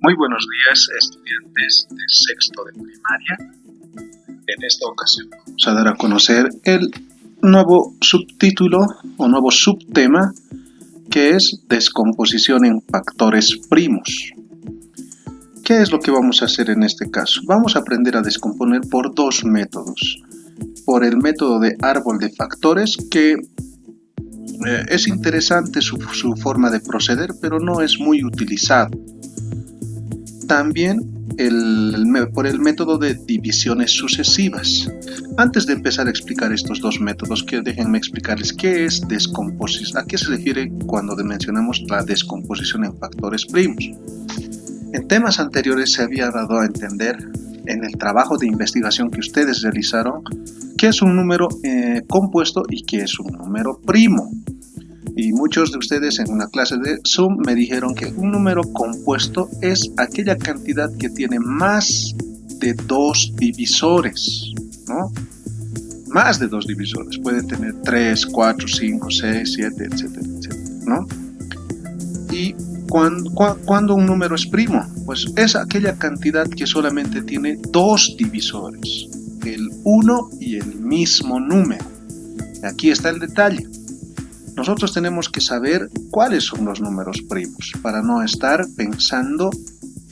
Muy buenos días, estudiantes del sexto de primaria. En esta ocasión vamos a dar a conocer el nuevo subtítulo o nuevo subtema que es descomposición en factores primos. ¿Qué es lo que vamos a hacer en este caso? Vamos a aprender a descomponer por dos métodos. Por el método de árbol de factores, que es interesante su forma de proceder, pero no es muy utilizado. También por el método de divisiones sucesivas. Antes de empezar a explicar estos dos métodos, déjenme explicarles qué es descomposición, a qué se refiere cuando mencionamos la descomposición en factores primos. En temas anteriores se había dado a entender en el trabajo de investigación que ustedes realizaron qué es un número compuesto y qué es un número primo. Y muchos de ustedes en una clase de Zoom me dijeron que un número compuesto es aquella cantidad que tiene más de dos divisores, ¿no? Más de dos divisores. Puede tener 3, 4, 5, 6, 7, etcétera, etcétera, ¿no? Y cuando un número es primo, pues es aquella cantidad que solamente tiene dos divisores, el 1 y el mismo número. Aquí está el detalle. Nosotros tenemos que saber cuáles son los números primos para no estar pensando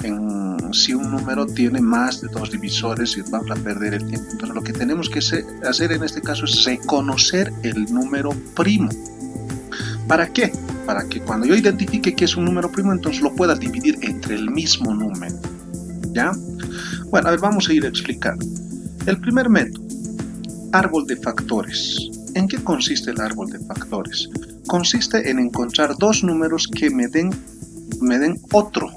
en si un número tiene más de dos divisores y vamos a perder el tiempo. Entonces lo que tenemos que hacer en este caso es reconocer el número primo. ¿Para qué? Para que cuando yo identifique que es un número primo, entonces lo pueda dividir entre el mismo número. ¿Ya? Bueno, a ver, vamos a ir explicando. El primer método, árbol de factores. ¿En qué consiste el árbol de factores? Consiste en encontrar dos números que me den otro,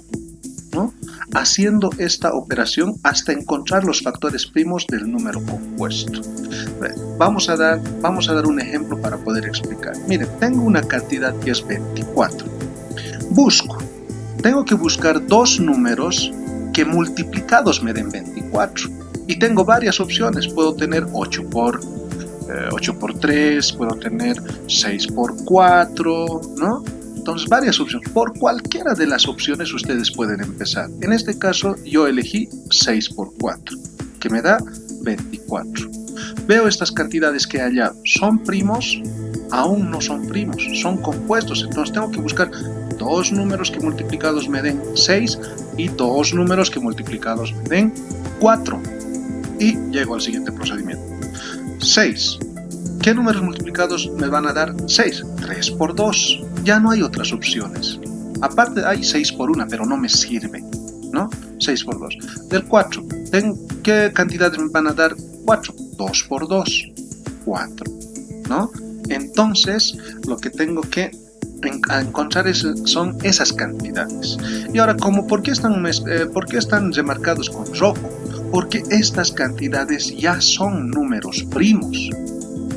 ¿no? Haciendo esta operación hasta encontrar los factores primos del número compuesto. Vamos a dar un ejemplo para poder explicar. Miren, tengo una cantidad que es 24. Tengo que buscar dos números que multiplicados me den 24. Y tengo varias opciones. Puedo tener 8 por 3, puedo tener 6 por 4, ¿no? Entonces varias opciones. Por cualquiera de las opciones ustedes pueden empezar. En este caso yo elegí 6 por 4, que me da 24. Veo estas cantidades que he hallado. ¿Son primos? Aún no son primos, son compuestos. Entonces tengo que buscar dos números que multiplicados me den 6 y dos números que multiplicados me den 4. Y llego al siguiente procedimiento. 6. ¿Qué números multiplicados me van a dar 6? 3 por 2. Ya no hay otras opciones. Aparte hay 6 por 1, pero no me sirve, ¿no? 6 por 2. Del 4. ¿Qué cantidades me van a dar 4? 2 por 2. 4, ¿no? Entonces, lo que tengo que encontrar son esas cantidades. Y ahora, ¿por qué están remarcados con rojo? Porque estas cantidades ya son números primos.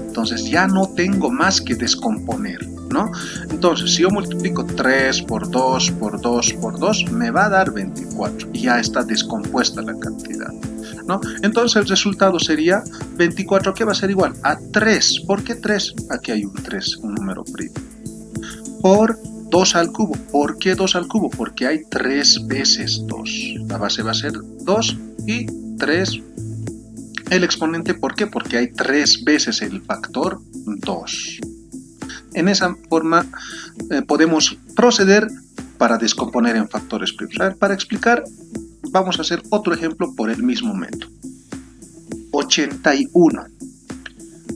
Entonces ya no tengo más que descomponer, ¿no? Entonces si yo multiplico 3 por 2 por 2 por 2, me va a dar 24. Y ya está descompuesta la cantidad, ¿no? Entonces el resultado sería 24, que va a ser igual a 3. ¿Por qué 3? Aquí hay un 3, un número primo. Por 2 al cubo. ¿Por qué 2 al cubo? Porque hay 3 veces 2. La base va a ser 2 y 3. El exponente, ¿por qué? Porque hay 3 veces el factor 2. En esa forma podemos proceder para descomponer en factores primos. A ver, para explicar, vamos a hacer otro ejemplo por el mismo método. 81.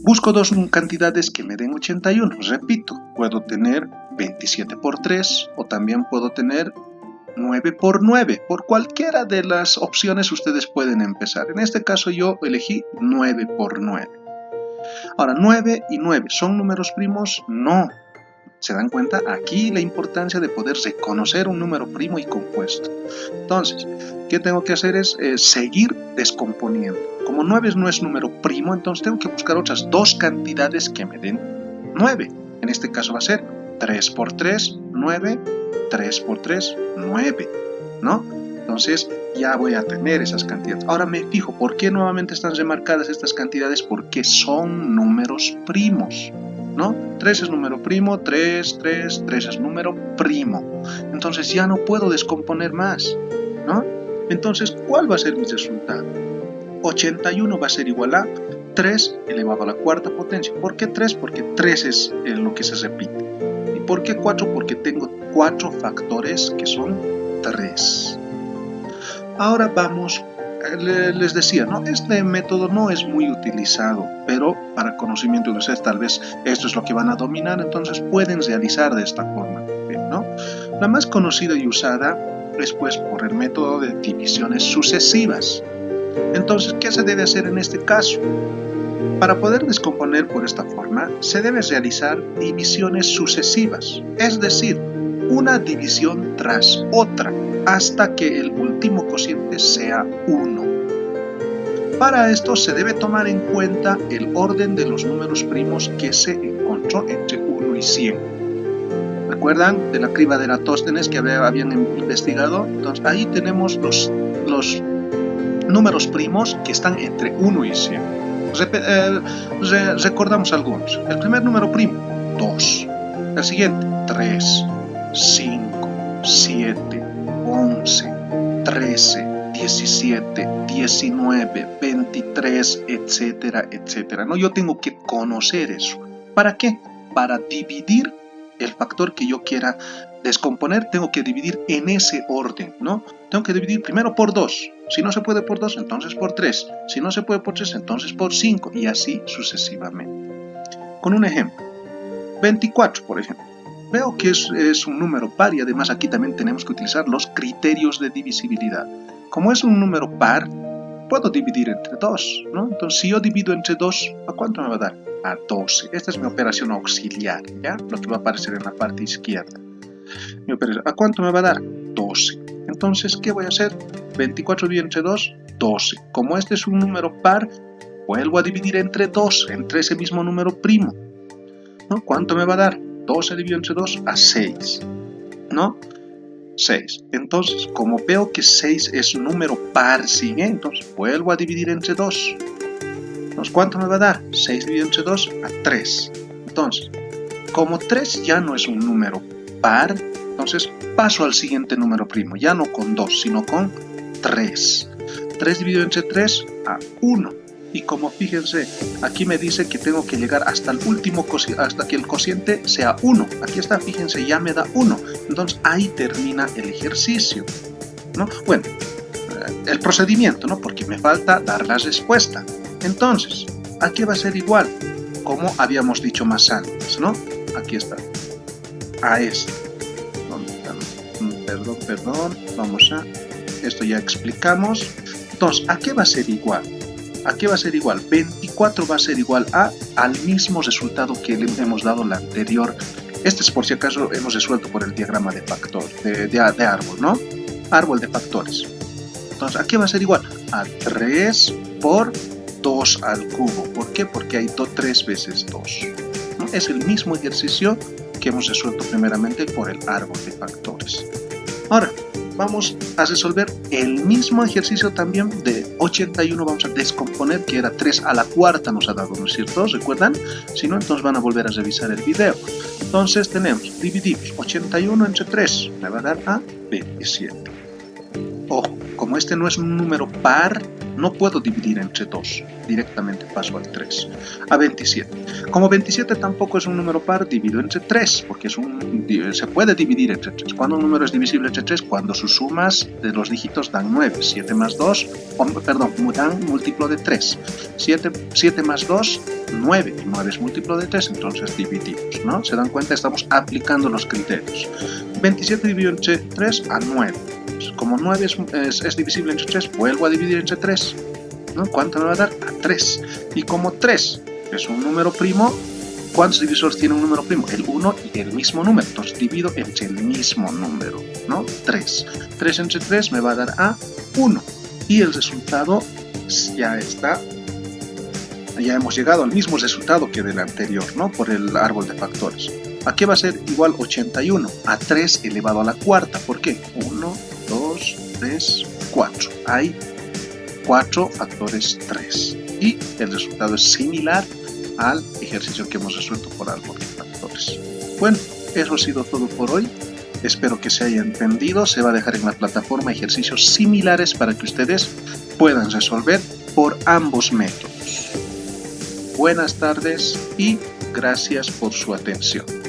Busco dos cantidades que me den 81. Repito, puedo tener 27 por 3 o también puedo tener 9 por 9. Por cualquiera de las opciones ustedes pueden empezar. En este caso yo elegí 9 por 9. Ahora, 9 y 9, ¿son números primos? No. ¿Se dan cuenta? Aquí la importancia de poder reconocer un número primo y compuesto. Entonces, ¿qué tengo que hacer? Es seguir descomponiendo. Como 9 no es número primo, entonces tengo que buscar otras dos cantidades que me den 9. En este caso va a ser 3 por 3, 9, 3 por 3, 9, ¿no? Entonces ya voy a tener esas cantidades. Ahora me fijo, ¿por qué nuevamente están remarcadas estas cantidades? Porque son números primos, ¿no? 3 es número primo, 3 es número primo. Entonces ya no puedo descomponer más. ¿no? Entonces, ¿cuál va a ser mi resultado? 81 va a ser igual a 3 elevado a la cuarta potencia. ¿Por qué 3? Porque 3 es lo que se repite. ¿Y por qué 4? Porque tengo 4 factores que son 3. Ahora vamos, les decía, ¿no? Este método no es muy utilizado, pero para conocimiento de ustedes tal vez esto es lo que van a dominar, entonces pueden realizar de esta forma, ¿no? La más conocida y usada es pues por el método de divisiones sucesivas. Entonces, ¿qué se debe hacer en este caso? Para poder descomponer por esta forma, se debe realizar divisiones sucesivas, es decir, una división tras otra, hasta que el último cociente sea 1. Para esto se debe tomar en cuenta el orden de los números primos que se encontró entre 1 y 100. ¿Recuerdan de la criba de Eratóstenes que habían investigado? Entonces ahí tenemos los números primos que están entre 1 y 100. Recordamos algunos. El primer número primo, 2. El siguiente, 3, 5, 7, 11, 13, 17, 19, 23, etcétera, etcétera. ¿No? Yo tengo que conocer eso. ¿Para qué? Para dividir el factor que yo quiera descomponer, tengo que dividir en ese orden, ¿no? Tengo que dividir primero por 2. Si no se puede por 2, entonces por 3. Si no se puede por 3, entonces por 5. Y así sucesivamente. Con un ejemplo. 24, por ejemplo. Veo que es un número par y además aquí también tenemos que utilizar los criterios de divisibilidad. Como es un número par, puedo dividir entre 2, ¿no? Entonces, si yo divido entre 2, ¿a cuánto me va a dar? A 12. Esta es mi operación auxiliar, ¿ya? Lo que va a aparecer en la parte izquierda. ¿A cuánto me va a dar? 12. Entonces, ¿qué voy a hacer? 24 dividido entre 2, 12. Como este es un número par, vuelvo a dividir entre 2, entre ese mismo número primo, ¿no? ¿Cuánto me va a dar? 12 dividido entre 2 a 6, ¿no? 6. Entonces, como veo que 6 es un número par, ¿sí? Entonces, vuelvo a dividir entre 2. Entonces, ¿cuánto me va a dar? 6 dividido entre 2 a 3. Entonces, como 3 ya no es un número par, entonces paso al siguiente número primo, ya no con 2, sino con 3. 3 dividido entre 3 a 1. Y como fíjense, aquí me dice que tengo que llegar hasta el último hasta que el cociente sea 1. Aquí está, fíjense, ya me da 1. Entonces ahí termina el ejercicio, ¿no? Bueno, el procedimiento, ¿no? Porque me falta dar la respuesta. Entonces, aquí va a ser igual, como habíamos dicho más antes, ¿no? Aquí está. A este. Perdón. Vamos a... Esto ya explicamos. Entonces, ¿a qué va a ser igual? ¿A qué va a ser igual? 24 va a ser igual al mismo resultado que le hemos dado la anterior. Este es por si acaso hemos resuelto por el diagrama de factor, de árbol, ¿no? Árbol de factores. Entonces, ¿a qué va a ser igual? A 3 por 2 al cubo. ¿Por qué? Porque hay 3 veces 2. ¿No? Es el mismo ejercicio que hemos resuelto primeramente por el árbol de factores. Ahora, vamos a resolver el mismo ejercicio también de 81, vamos a descomponer, que era 3 a la cuarta nos ha dado, ¿no es cierto? ¿Recuerdan? Si no, entonces van a volver a revisar el video. Entonces tenemos, dividimos 81 entre 3, me va a dar a 27. Ojo, como este no es un número par, no puedo dividir entre 2, directamente paso al 3, a 27. Como 27 tampoco es un número par, divido entre 3, porque se puede dividir entre 3. ¿Cuándo un número es divisible entre 3? Cuando sus sumas de los dígitos dan 9. 7 más 2, dan múltiplo de 3. 7 más 2, 9. 9 es múltiplo de 3, entonces dividimos, ¿no? ¿Se dan cuenta? Estamos aplicando los criterios. 27 dividido entre 3 a 9. Como 9 es divisible entre 3, vuelvo a dividir entre 3, ¿no? ¿Cuánto me va a dar? A 3. Y como 3 es un número primo, ¿cuántos divisores tiene un número primo? El 1 y el mismo número. Entonces divido entre el mismo número, ¿no? 3. 3 entre 3 me va a dar a 1. Y el resultado ya está. Ya hemos llegado al mismo resultado que del anterior, ¿no? Por el árbol de factores. ¿A qué va a ser igual 81? A 3 elevado a la cuarta. ¿Por qué? 1, 2, 3, 4. Hay 4 factores 3. Y el resultado es similar al ejercicio que hemos resuelto por árbol de factores. Bueno, eso ha sido todo por hoy. Espero que se haya entendido. Se va a dejar en la plataforma ejercicios similares para que ustedes puedan resolver por ambos métodos. Buenas tardes y gracias por su atención.